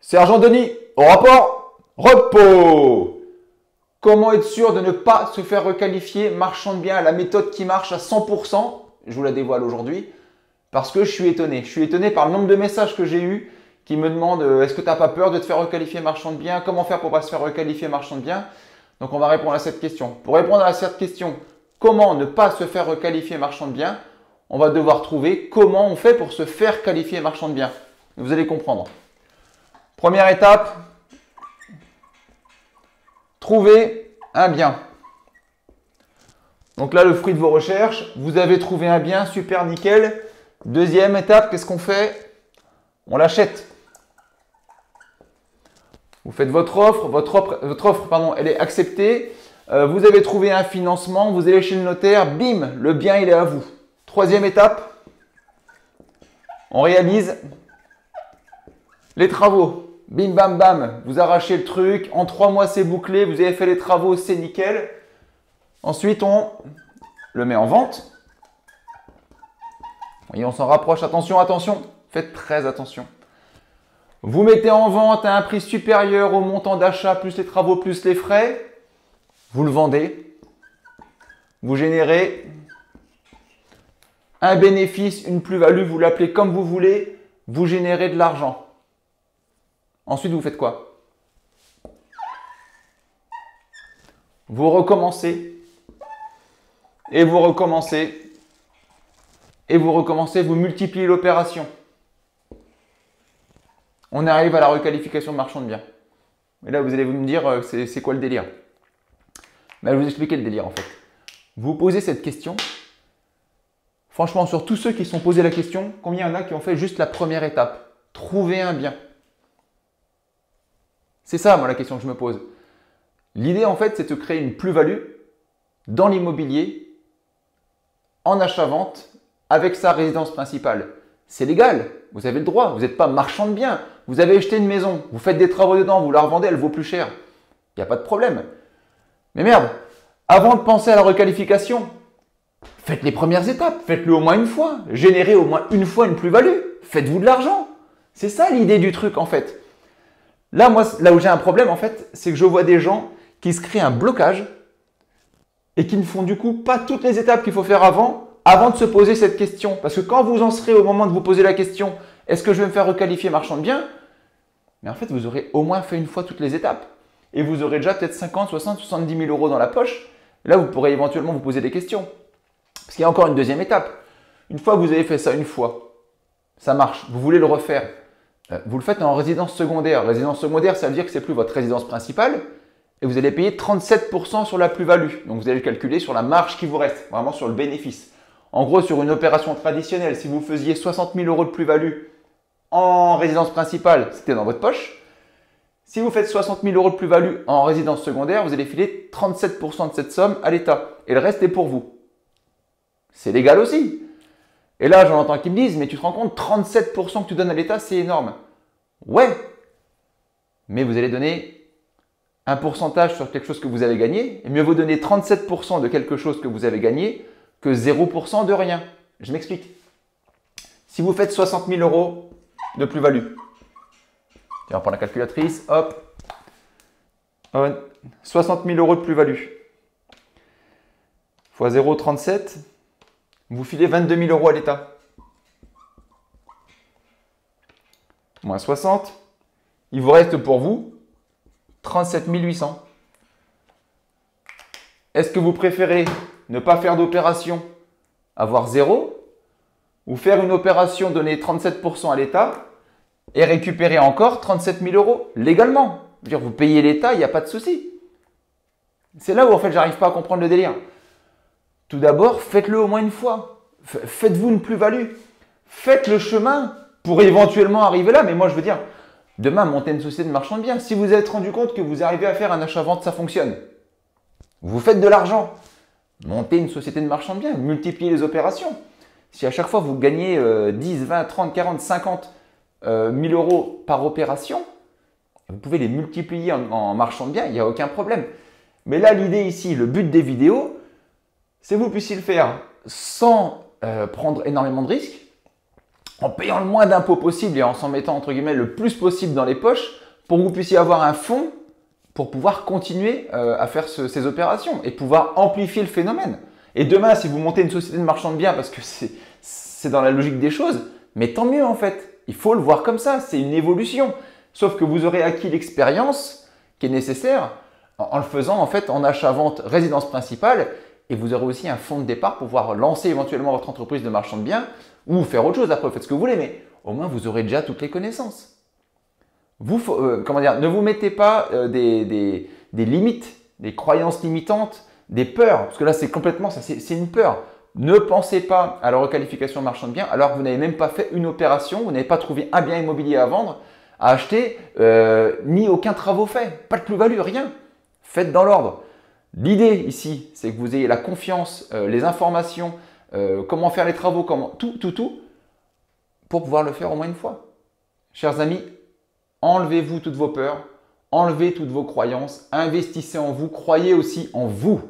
Sergent Denis, au rapport, repos. Comment être sûr de ne pas se faire requalifier marchand de biens, la méthode qui marche à 100%, je vous la dévoile aujourd'hui, parce que je suis étonné. Je suis étonné par le nombre de messages que j'ai eus qui me demandent est-ce que tu n'as pas peur de te faire requalifier marchand de biens? Comment faire pour ne pas se faire requalifier marchand de biens? Donc on va répondre à cette question. Pour répondre à cette question, comment ne pas se faire requalifier marchand de biens, on va devoir trouver comment on fait pour se faire qualifier marchand de biens. Vous allez comprendre. Première étape, trouver un bien. Donc là, le fruit de vos recherches, vous avez trouvé un bien, super, nickel. Deuxième étape, qu'est-ce qu'on fait? On l'achète. Vous faites votre offre, pardon, elle est acceptée. Vous avez trouvé un financement, vous allez chez le notaire, bim, le bien il est à vous. Troisième étape, on réalise les travaux. Bim bam bam, vous arrachez le truc, en 3 mois c'est bouclé, vous avez fait les travaux, c'est nickel. Ensuite on le met en vente. Et on s'en rapproche, attention, attention, faites très attention. Vous mettez en vente à un prix supérieur au montant d'achat, plus les travaux, plus les frais. Vous le vendez. Vous générez un bénéfice, une plus-value, vous l'appelez comme vous voulez. Vous générez de l'argent. Ensuite, vous faites quoi? Vous recommencez. Et vous recommencez. Et vous recommencez, vous multipliez l'opération. On arrive à la requalification de marchand de biens. Et là, vous allez me dire, c'est quoi le délire? Ben, je vais vous expliquer le délire en fait. Vous posez cette question. Franchement, sur tous ceux qui se sont posés la question, combien il y en a qui ont fait juste la première étape? Trouver un bien. C'est ça, moi, la question que je me pose. L'idée, en fait, c'est de créer une plus-value dans l'immobilier, en achat-vente, avec sa résidence principale. C'est légal, vous avez le droit, vous n'êtes pas marchand de biens. Vous avez acheté une maison, vous faites des travaux dedans, vous la revendez, elle vaut plus cher. Il n'y a pas de problème. Mais merde, avant de penser à la requalification, faites les premières étapes, faites-le au moins une fois, générez au moins une fois une plus-value, faites-vous de l'argent. C'est ça l'idée du truc en fait. Là, moi, là où j'ai un problème en fait, c'est que je vois des gens qui se créent un blocage et qui ne font du coup pas toutes les étapes qu'il faut faire avant de se poser cette question. Parce que quand vous en serez au moment de vous poser la question, est-ce que je vais me faire requalifier marchand de biens? Mais en fait, vous aurez au moins fait une fois toutes les étapes. Et vous aurez déjà peut-être 50, 60, 70 000 euros dans la poche. Là, vous pourrez éventuellement vous poser des questions. Parce qu'il y a encore une deuxième étape. Une fois que vous avez fait ça une fois, ça marche, vous voulez le refaire. Vous le faites en résidence secondaire. Résidence secondaire, ça veut dire que ce n'est plus votre résidence principale. Et vous allez payer 37% sur la plus-value. Donc, vous allez le calculer sur la marge qui vous reste, vraiment sur le bénéfice. En gros, sur une opération traditionnelle, si vous faisiez 60 000 euros de plus-value en résidence principale, c'était dans votre poche. Si vous faites 60 000 euros de plus-value en résidence secondaire, vous allez filer 37% de cette somme à l'État. Et le reste est pour vous. C'est légal aussi. Et là, j'en entends qui me disent, mais tu te rends compte, 37% que tu donnes à l'État, c'est énorme. Ouais, mais vous allez donner un pourcentage sur quelque chose que vous avez gagné. Et mieux vaut donner 37% de quelque chose que vous avez gagné que 0% de rien. Je m'explique. Si vous faites 60 000 euros de plus-value, on prend la calculatrice, hop, 60 000 euros de plus-value fois 0,37, vous filez 22 000 euros à l'État. Moins 60, il vous reste pour vous 37 800. Est-ce que vous préférez ne pas faire d'opération, avoir 0, ou faire une opération, donner 37% à l'État et récupérer encore 37 000 euros légalement? Je veux dire, vous payez l'État, il n'y a pas de souci. C'est là où en fait, j'arrive pas à comprendre le délire. Tout d'abord, faites-le au moins une fois. Faites-vous une plus-value. Faites le chemin pour éventuellement arriver là. Mais moi, je veux dire, demain, montez une société de marchand de biens. Si vous vous êtes rendu compte que vous arrivez à faire un achat-vente, ça fonctionne. Vous faites de l'argent. Montez une société de marchand de biens. Multipliez les opérations. Si à chaque fois, vous gagnez 10, 20, 30, 40, 50 000 euros par opération, vous pouvez les multiplier en marchand de biens, il n'y a aucun problème. Mais là, l'idée ici, le but des vidéos, c'est que vous puissiez le faire sans prendre énormément de risques, en payant le moins d'impôts possible et en s'en mettant entre guillemets le plus possible dans les poches pour que vous puissiez avoir un fonds pour pouvoir continuer à faire ces opérations et pouvoir amplifier le phénomène. Et demain, si vous montez une société de marchand de biens parce que c'est dans la logique des choses, mais tant mieux en fait. Il faut le voir comme ça, c'est une évolution. Sauf que vous aurez acquis l'expérience qui est nécessaire en le faisant en fait en achat-vente résidence principale et vous aurez aussi un fonds de départ pour pouvoir lancer éventuellement votre entreprise de marchand de biens ou faire autre chose. Après, faites ce que vous voulez, mais au moins vous aurez déjà toutes les connaissances. Ne vous mettez pas des limites, des croyances limitantes, des peurs, parce que là c'est complètement ça, c'est une peur. Ne pensez pas à la requalification marchand de biens alors que vous n'avez même pas fait une opération, vous n'avez pas trouvé un bien immobilier à vendre, à acheter, ni aucun travaux fait, pas de plus-value, rien. Faites dans l'ordre. L'idée ici, c'est que vous ayez la confiance, les informations, comment faire les travaux, tout, pour pouvoir le faire au moins une fois. Chers amis, enlevez-vous toutes vos peurs, enlevez toutes vos croyances, investissez en vous, croyez aussi en vous.